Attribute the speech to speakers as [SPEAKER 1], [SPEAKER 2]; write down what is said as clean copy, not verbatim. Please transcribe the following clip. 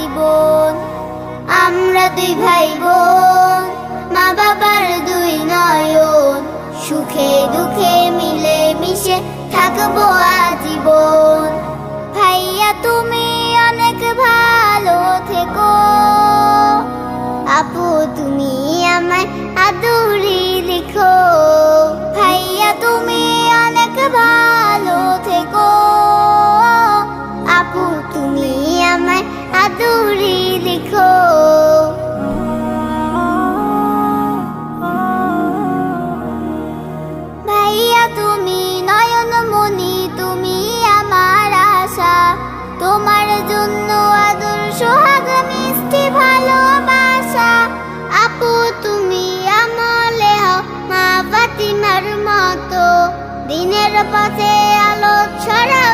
[SPEAKER 1] জীবন। আমরা দুই ভাই বোন, মা বাবার দুই নয়ন, সুখে দুঃখে মিলে মিশে থাকবো আজীবন। ভাইয়া তুমি অনেক ভালো থেকো, আপু তুমি আমায় আদুরি লিখো। ভাইয়া তুমি অনেক ভালো থেকো, আপু তুমি আমায় আদুরি লিখো। ভাইয়া তুমি নয়নমণি, তুমি আমার আশা, তোমার জন্য আদর সোহাগ মিষ্টি ভালোবাসা। আপু তুমি আমলে হও মা ফাতিমার মতো, দিনের পথে আলো ছড়াও।